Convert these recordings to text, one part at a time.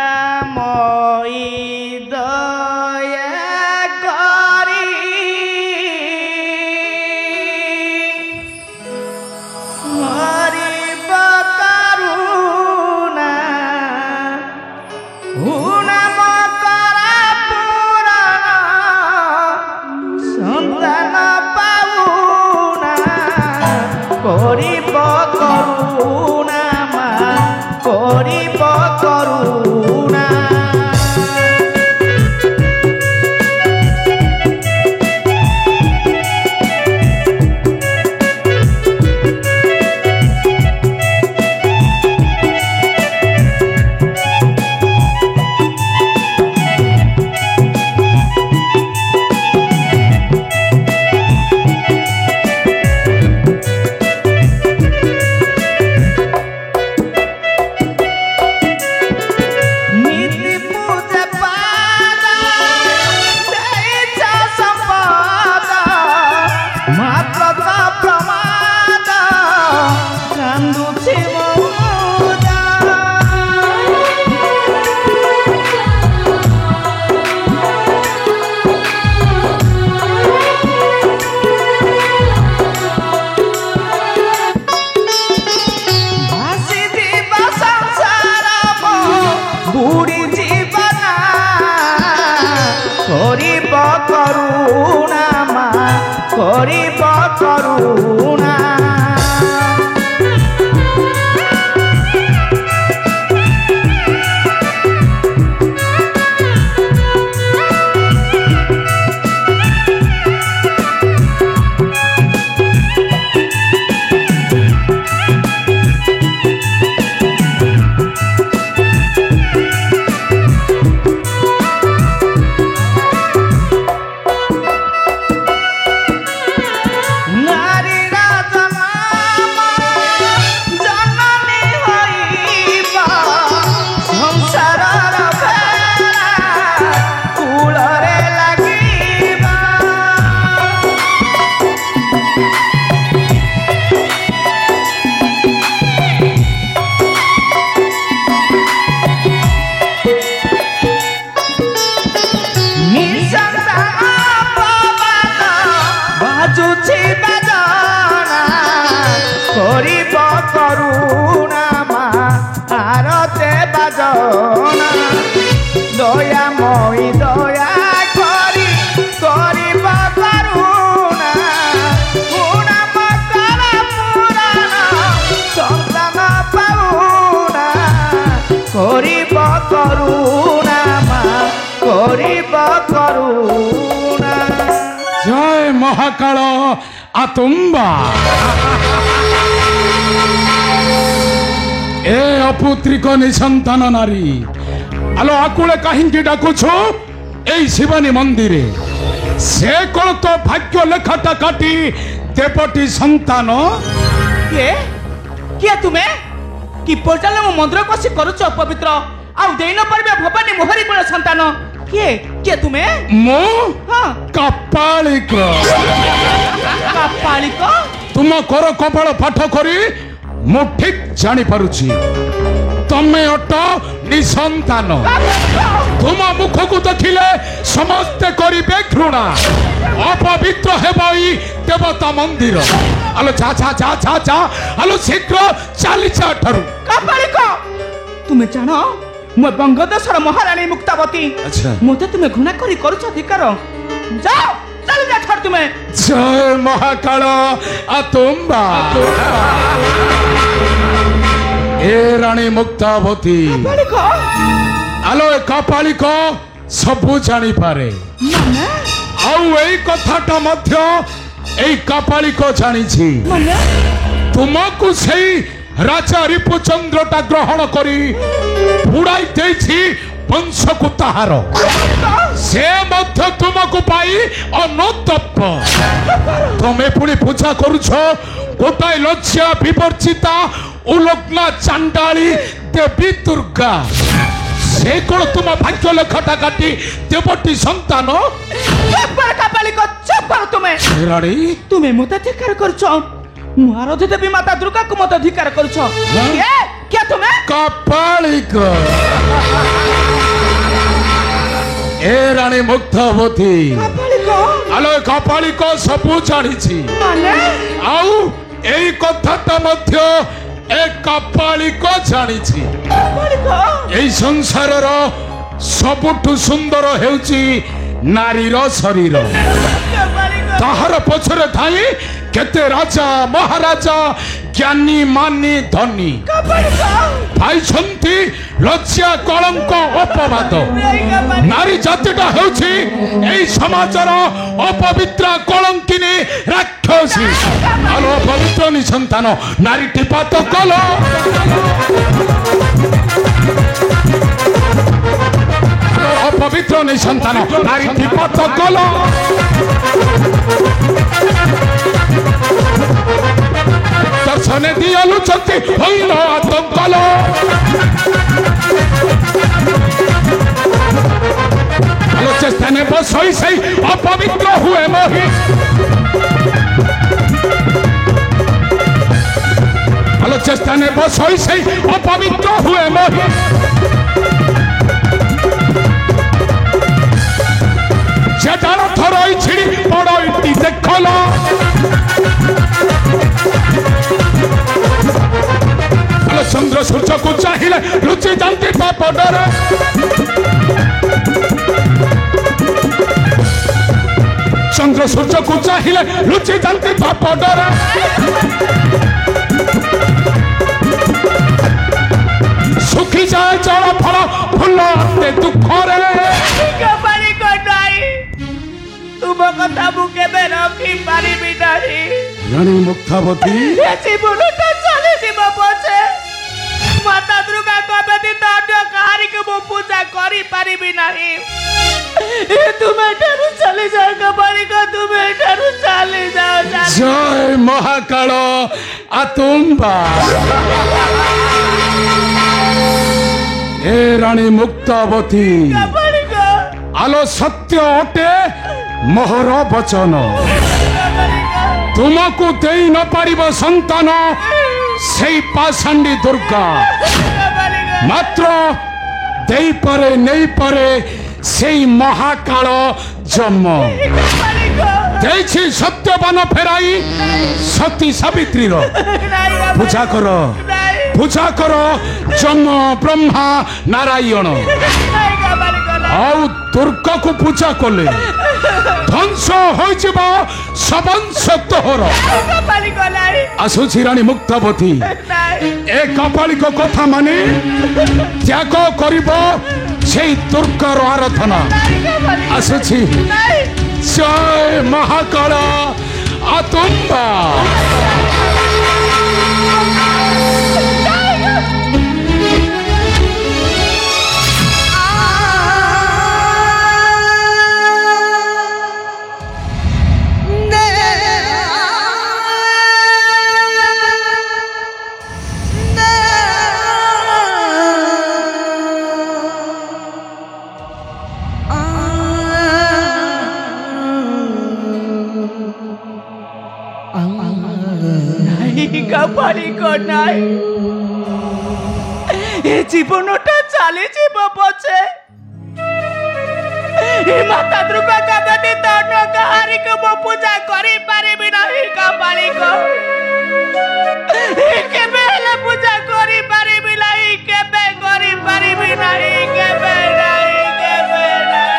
দয়াময়ী দয়া করি হরিব করুণা হুনাম করা পুরাণ সন্তান পাউনা করিব করুণা মা করিব করুণা করিব করুণা মা করিব করুণা করিব করুণা মা আরতে বাজনা দয়াময়ী দয়া করি করিব করুণা হুনাম করা পুরাণ সন্তান পাউনা করিব করুণা মা করিব করুণা। জয় মহাকাল আতম্বা এ অপুত্রিক নিসন্তান নারী আলো আকুলে কাহিঁকি ডাকুছো এই শিবানী মন্দিরে সে কোন তো ভাগ্য লেখাটা কাটি দেবটি সন্তান কে কে তুমি কি পর্যালে মো মন্দির কষি করুছ পবিত্র আউ দেই ন পারবে ভবানী মোহরি কোন সন্তান কে কে তুমি মো হ্যাঁ কপালিক কাপালিক তুম কর কপাল পাঠ করি মু ঠিক জানি পারুছি তুমি অট নিসন্তান তুম মুখকু দেখিলে সমস্তে করিবে ঘৃণা অপবিত্র ହେବ এই দেবতা মন্দির আলো যা যা যা যা যা আলো শীঘ্র চালি যা ঠারু কাপালিক তুমি জানো মো বঙ্গদেশর মহারানী মুক্তাবতী আচ্ছা মতে তুমি ঘৃণা করি করুছ ধিকার যাও চালি যা ঠার তুমি জয় মহাকাল আতম্বা এ রানী মুক্তাবতী কাপালিক আলো এ কপালিক সবু জানি পারে মানে আউ এই কথাটা মধ্য এই কপালিক জানিছি মানে তোমাকু সেই রাজা রিপুচন্দ্রটা গ্রহণ করি বুড়াই দিয়েছি বংশকু তাহার সে মধ্য তোমাকু পাই অনুতপ্ত তুমি পুଣି পূজা করুছ গোটাଏ লজ্জা বিবর্জিতা উলগ্না চান্ডালী দেবী দুর্গা সে কোন তোমা ভাগ্য লেখাটা কাটি দেবটি সন্তান রানী তুমি মতে ধিকার করছ মু আরাধ্য দেবী মাতা দুর্গা কু মতে ধিকার করছ কে তুমি কপালিক ए रानी मुग्धवती कपालिक आलो कपालिक सबू जानिछि माने आउ एई कथाटा मध्य ए कपालिक जानिछि कपालिक एई संसारर सबुठु सुंदर हेउछि नारीर शरीर कपालिक ताहार पछरे थाई केते राजा महाराजा ज्ञानी मानी धनी कपालिक पाइछन्ति लज्जा कलंक अपवाद नारी जातिटा हेउछि एई समाजर अपवित्र कलंकिनी राक्षसी आलो अपवित्र निसंतान नारी टिपात कलो अपवित्र निसंतान नारी टिपात कलो दर्शने दिया लुचंती होइलो आतंकलो आलो चेष्टाने बसई सही अपवित्र हुए मोहि आलो चेष्टाने बसई सही अपवित्र हुए मोहि जेटार थरई छिड़ी बड़ईटी देखलो आलो चंद्र सूर्य को चाहिए लुचि जाती पापडरे चंद्र सूर्य को चाहिए लुचि जाती पापडरे सुखी जाए जल फल फूल आते दुखरे कपालिक नाई तुम कथा मुके में रखी पारिबी नाही रानी मुग्धावती ए जीवनटा चली जीव पछे माता दुर्गा को व्यतीत अन्य काहारी को मु पूजा करी पारिबी नाही ए तुमे ठारू चली जाओ कपालिक तुमे ठारू चली जाओ जय महाकाल आतुम्बा ए रानी मुग्धावती कपालिक आलो सत्य अटे मोहर वचन तुमको देई न पारिब संतान सेई पाषांडी दुर्गा मात्र देई पारे नहीं पारे सेई महाकाल जन्म देछि सत्यवान फेराई सती सावित्री रो पूजा करो जन्म ब्रह्मा नारायण आउ दुर्गा को पूजा कले ध्वंस हो सबंश तोहर आसुछि रानी मुग्धावती ए कपालिक कथा माने त्याग करिब सेई दुर्गार आराधना आसुछि जय महाकाल आतुम्बा कपालिक नाई ए जीवनटा चली जीव पछे ए माता दुर्गा का व्यतीत अन्य काहारी को मु पूजा करी पारिबी नाही कपालिक ए केबे हेले पूजा करी पारिबी नाही केबे करी पारिबी नाही केबे नाही केबे नाही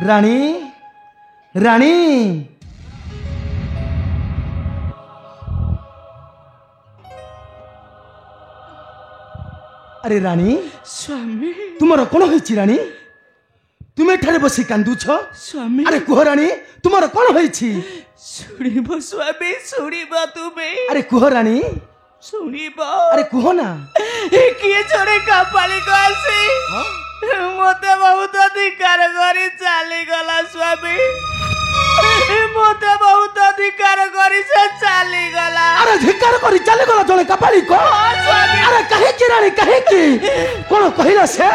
रानी रानी अरे रानी स्वामी तुमर कौन होइछि रानी तुमे ठारे बसी कांदुछ स्वामी अरे कुह रानी तुमर कौन होइछि सुनिब स्वामी सुनिब तुमे अरे कुह रानी सुनिब अरे कुह ना ए किए छोड़े कपालिक आसी मते बहुत अधिकार करी चली गला स्वामी मते बहुत अधिकार करी से चली गला अरे धिकार करी चली गला जने कपालिक स्वामी अरे काहे की रानी काहे की कौन कहिला से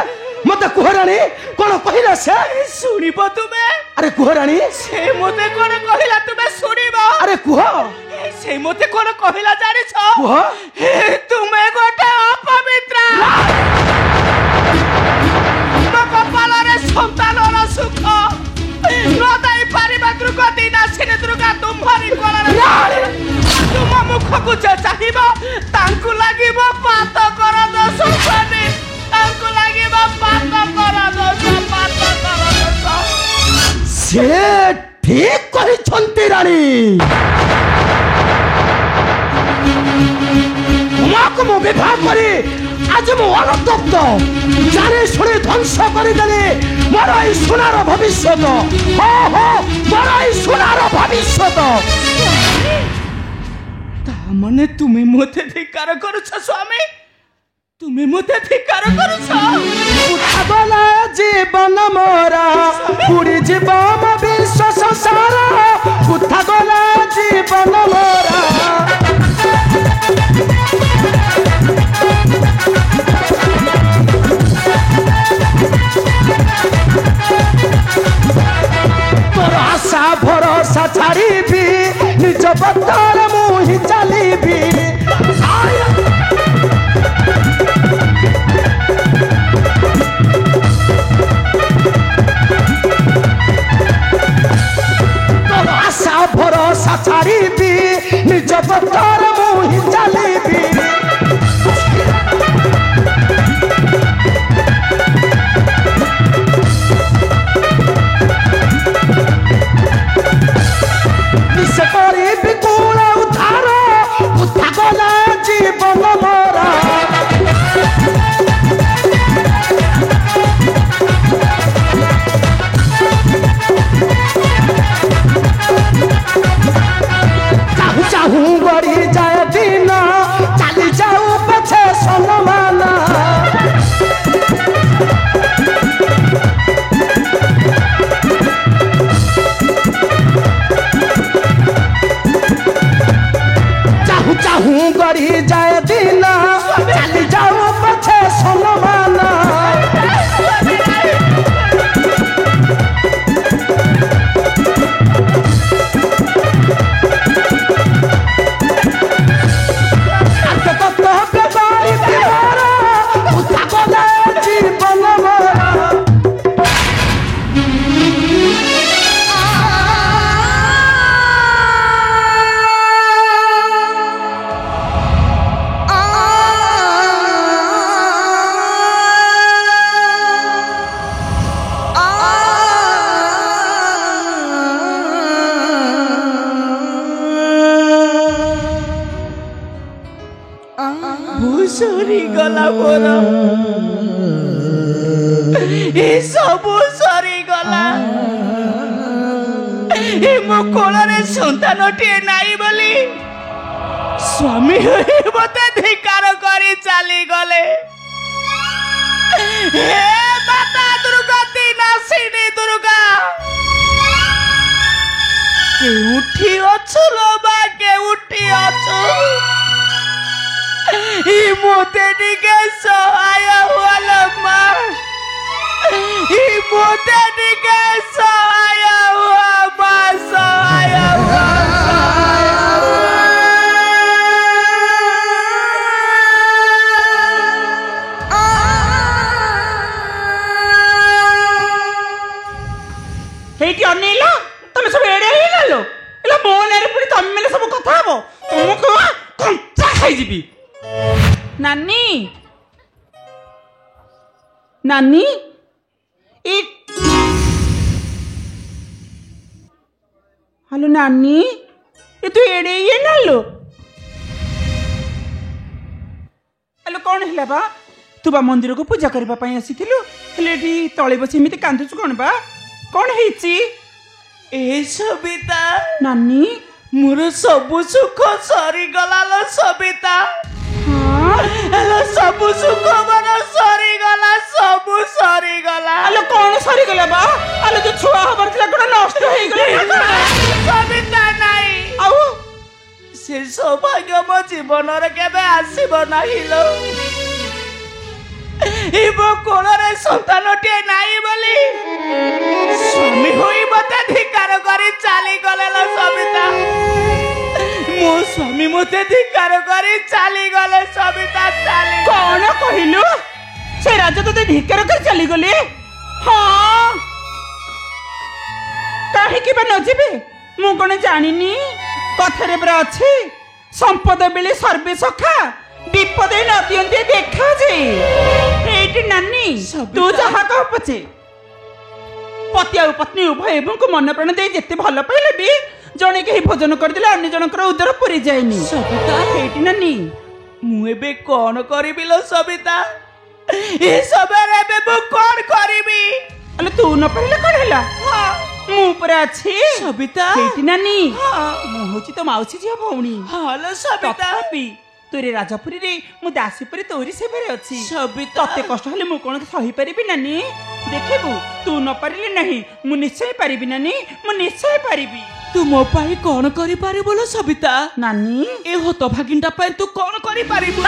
मते कुह रानी कौन कहिला से सुनिब तुमे अरे कुह रानी से मते कोन कहिला तुमे सुनिब अरे कुह से ସେ ମୋତେ କ'ଣ କହିଲା ଜାଣିଛ? କୁହ। ତୁମେ ଗୋଟେ ଅପବିତ୍ର। ମୋ କପାଳରେ ସନ୍ତାନର ସୁଖ ନ ଦେଇପାରିବା ଦୁର୍ଗତି ନାସିନୀ ଦୁର୍ଗା ତୁମ୍ଭରି କୋଳରେ ତୁମ ମୁଖକୁ ଯେ ଚାହିଁବ ତାଙ୍କୁ ଲାଗିବ ପାତକର ଦୋଷ ସ୍ୱାମୀ, ତାଙ୍କୁ ଲାଗିବ ପାତକର ଦୋଷ, ପାତକର ଦୋଷ। ସେ ଠିକ କହିଛନ୍ତି ରାଣୀ। তোমাকে ମୁଁ ବିବାହ କରି ଆଜି ମୁଁ ଅନୁତପ୍ତ। ଜାଣି ଶୁଣି ଧ୍ୱଂସ କରିଦେଲି ମୋର ଏଇ ସୁନାର ଭବିଷ୍ୟତ। ମୋର ଏଇ ସୁନାର ଭବିଷ୍ୟତ। ତାମାନେ ତୁମେ ମୋତେ ଧିକ୍କାର କରୁଛ ସ୍ୱାମୀ, ତୁମେ ମୋତେ ଧିକ୍କାର କରୁଛ। ଉଠାଗଲା ଜୀବନ ମୋର ପୁଡ଼ି ଯିବ ମୋ ବିଶ୍ୱ ସଂସାର। ଉଠାଗଲା ଜୀବନ ମୋର ତୋର ଆଶା ଭରସା ଛାଡ଼ିବି ନିଜ ପଥରେ ମୁଁ ହିଁ ଚାଲିବି। ତୋର ଆଶା ଭରସା ଛାଡ଼ିବି ନିଜ ପଥରେ ମୁଁ ହିଁ ଚାଲିବି। নিশে করিবি কুল উদ্ধার উঠা গলা জীবন মোর। চাহু চাহু গড়ি যায় দিন চালি যাও পছে সম্মান। চাহু চাহু গড়ি যায় দিন চালি যাও পছে সম্মান। জীবন ସରିଗଲା ମୋର, ଏସବୁ ସରିଗଲା। ମୋ କୋଳରେ ସନ୍ତାନଟିଏ ନାହିଁ ବୋଲି ସ୍ୱାମୀ ମୋତେ ଧିକ୍କାର କରି ଚାଲିଗଲେ। ହେ ମାତା ଦୁର୍ଗତି ନାସିନୀ ଦୁର୍ଗା, କେଉଁଠି ଅଛୁ ଲୋ ମା, କେଉଁଠି ଅଛୁ? ମୋତେ ଟିକେ ସହାୟ ହୁଅ ମା, ମୋତେ ଟିକେ ସହାୟ ହୁଅ ମା, ସହାୟ ହୁଅ। ହେଇଟି ଅନେଇଲ, ତମେ ସବୁ ଏଡେ ହେଇଗଲ। ଏଲା ମୋ ନାଁରେ ପୁଣି ତମେ ମାନେ ସବୁ କଥା ହବ। ତମକୁ କଞ୍ଚା ଖାଇଯିବି। ନାନୀ ନାନୀ ହ୍ୟାଲୋ ନାନୀ, ଏ ତୁ ଏଡେ ଇଏ ନାଲୋ। ହ୍ୟାଲୋ କ'ଣ ହେଲା ବା? ତୁ ବା ମନ୍ଦିରକୁ ପୂଜା କରିବା ପାଇଁ ଆସିଥିଲୁ, ହେଲେ ଏଠି ତଳେ ବସି ଏମିତି କାନ୍ଦୁଛୁ କ'ଣ ବା? କ'ଣ ହେଇଛି? ଏ ସବିତା ନାନୀ, ମୋର ସବୁ ସୁଖ ସରିଗଲା ଲୋ ସବିତା। ସବୁ ସୁଖ ମୋର ସରିଗଲା, ସବୁ ସରିଗଲା। ଆଲୋ କ'ଣ ସରିଗଲା ବା? ଆଲୋ ଯୋଉ ଛୁଆ ହବାର ଥିଲା କ'ଣ ନଷ୍ଟ ହେଇଗଲା? ସବିତା ନାହିଁ, ଆଉ ସେ ସୌଭାଗ୍ୟ ମୋ ଜୀବନରେ କେବେ ଆସିବ ନାହିଁ ଲୋ। ମୋ କୋଳରେ ସନ୍ତାନଟିଏ ନାହିଁ ବୋଲି ସ୍ୱାମୀ ହୋଇ ମୋତେ ଧିକ୍କାର କରି ଚାଲିଗଲେ ଲୋ ସବିତା। ମୋ ସ୍ୱାମୀ ମୋତେ ଧିକ୍କାର କରି ଚାଲିଗଲେ ସବିତା ଚାଲି। କଣ କହିଲୁ? ସେ ରାଜା ତତେ ଧିକ୍କାର କରି ଚାଲିଗଲେ? ହଁ, କାହିଁକି ବା ନ ଯିବେ? ମୁଁ କଣ ଜାଣିନି? କଥାରେ ପରା ଅଛି, ସମ୍ପଦ ବେଳେ ସର୍ବେ ସଖା, ବିପଦେ ନ ଦିଅନ୍ତି ଦେଖା ଯେ। ଏଇଠି ନାନୀ, ତୁ ଯାହା କହ ପଛେ, ପତି ଆଉ ପତ୍ନୀ ଉଭୟଙ୍କୁ ମନ ପ୍ରାଣ ଦେଇ ଯେତେ ଭଲ ପାଇଲେ ବି ଜଣେ କେହି ଭୋଜନ କରିଦେଲେ ଅନ୍ୟ ଜଣଙ୍କର ଉଦର ପୁରି ଯାଏନି। ସବିତା, ଏଇଠି ନାନୀ, ମୁଁ ଏବେ କଣ କରିବି ଲୋ ସବିତା? ଏ ସମୟରେ ଏବେ ମୁଁ କଣ କରିବି? ଆଲୋ ତୁ ନ ପାରିଲେ କଣ ହେଲା? ମୁଁ ଉପରେ ଅଛି ସବିତା। ଏଇଠି ନାନୀ, ହଁ। ମୁଁ ହଉଛି ତ ମାଉସୀ ଝିଅ ଭଉଣୀ। ହଁ ଲୋ ସବିତା। ତଥାପି ତୋରି ରାଜପୁରୀରେ ମୁଁ ଦାସୀ ପରି ତୋରି ସେବାରେ ଅଛି। ସବିତା, ତତେ କଷ୍ଟ ହେଲେ ମୁଁ କଣ ସହିପାରିବି ନାନୀ? ଦେଖିବୁ, ତୁ ନ ପାରିଲେ ନାହିଁ, ମୁଁ ନିଶ୍ଚୟ ପାରିବି ନାନୀ, ମୁଁ ନିଶ୍ଚୟ ପାରିବି। ତୁ ମୋ ପାଇଁ କଣ କରିପାରିବୁ ଲୋ ସବିତା? ନାନୀ, ଏ ହତଭାଗିନଟା ପାଇଁ ତୁ କଣ କରିପାରିବୁ?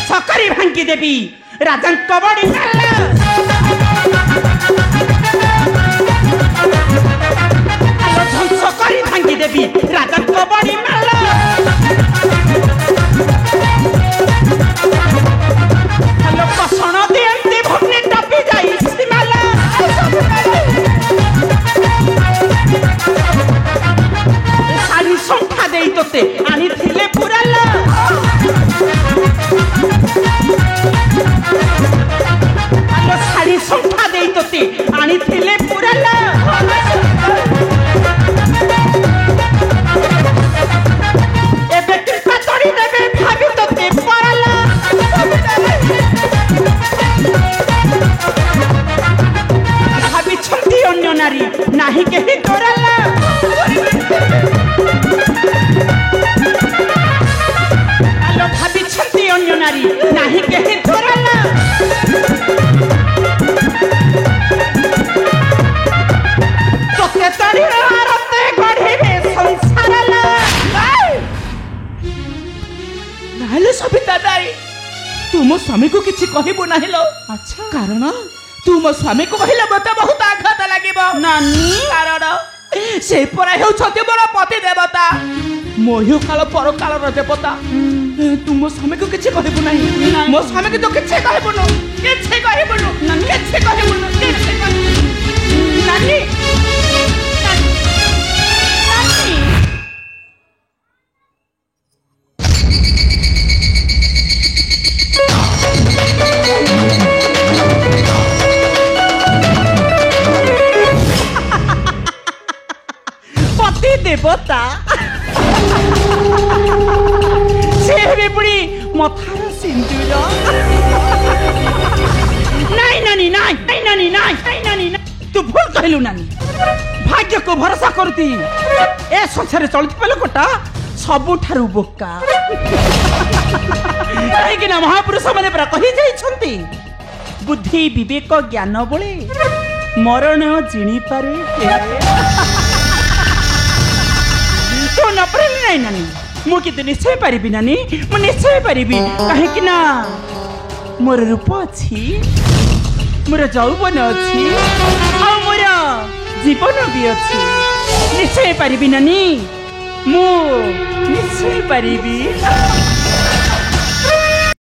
ସକରି ଭାଙ୍ଗି ଦେବି ରାଜାଙ୍କ ବଡି ଧ୍ୱଂସ କରି ଭାଙ୍ଗି ଦେବି ରାଜାଙ୍କ ବଡି ମାଲ। କଷଣ ଦିଅନ୍ତି ଭଗ୍ନି ଟପି ଯାଇ ମାଲ। ଶାଢ଼ୀ ଶଙ୍ଖା ଦେଇ ତୋତେ ଆଣିଥିଲେ ପୁରାଲ। ଶାଢ଼ୀ ଶଙ୍ଖା ଦେଇ ତୋତେ ଆଣିଥିଲେ ପୁରାଲ। ଏବେ କୃପା ତୋଳି ଦେବେ ଭାବି ତୋତେ ପରାଲ। ଭାବିଛନ୍ତି ଅନ୍ୟ ନାରୀ ନାହିଁ କେହି ତୋରାଲ। ଆଲୋ ଭାବିଛନ୍ତି ଅନ୍ୟ ନାରୀ ନାହିଁ କେହି ତୋରାଲ। ତୋତେ ତୋଳିର ଆରତେ ଗଢ଼ିବେ ସଂସାର। ନାହେଲେ ସବିତା ନାଇଁ, ତୁ ମୋ ସ୍ୱାମୀକୁ କିଛି କହିବୁ ନାହିଁ ଲୋ। ଆଚ୍ଛା, କାରଣ ତୁ ମୋ ସ୍ୱାମୀକୁ କହିଲେ ମତେ ବହୁତ ଆଘାତ ଲାଗିବ। ନାନୀ, କାରଣ ସେ ପରା ହେଉଛନ୍ତି ମୋର ପତି ଦେବତା, ମହ୍ୟକାଳ ପରକାଳର ଦେବତା। ତୁ ମୋ ସ୍ୱାମୀକୁ କିଛି କହିବୁ ନାହିଁ। ମୋ ସ୍ୱାମୀକୁ ତୁ କିଛି କହିବୁନୁ, କିଛି କହିବୁନୁ, କିଛି କହିବୁନୁ, କିଛି କହିବୁନୁ। ନାନୀ, ପତି ଦେବତା ସେ ହେବେ ପୁଣି ମଥାର ସିନ୍ଦୁର। ନାଇଁ ନାନୀ, ନାଇଁ ନାନୀ, ନାଇଁ ନାନୀ, ତୁ ଭୁଲ କହିଲୁ ନାନୀ। ଭାଗ୍ୟକୁ ଭରସା କରୁତି ଏ ସଂସାରରେ ଚଳୁଥିବା ଲୋକଟା ସବୁଠାରୁ ବୋକା। କାହିଁକି ନା ମହାପୁରୁଷ ମାନେ ପୁରା କହିଯାଇଛନ୍ତି, ବୁଦ୍ଧି ବିବେକ ଜ୍ଞାନ ବଳେ ମରଣ ଜିଣିପାରେ। ତୁ ନ ପାରିଲି ନାଇଁ ନାନୀ, ମୁଁ କିନ୍ତୁ ନିଶ୍ଚୟ ପାରିବି ନାନୀ, ମୁଁ ନିଶ୍ଚୟ ପାରିବି। କାହିଁକି ନା ମୋର ରୂପ ଅଛି, ମୋର ଯୌବନ ଅଛି, ଆଉ ମୋର ଜୀବନ ବି ଅଛି। ନିଶ୍ଚୟ ପାରିବି ନାନୀ, ମୁଁ ନିଶ୍ଚୟ ପାରିବି।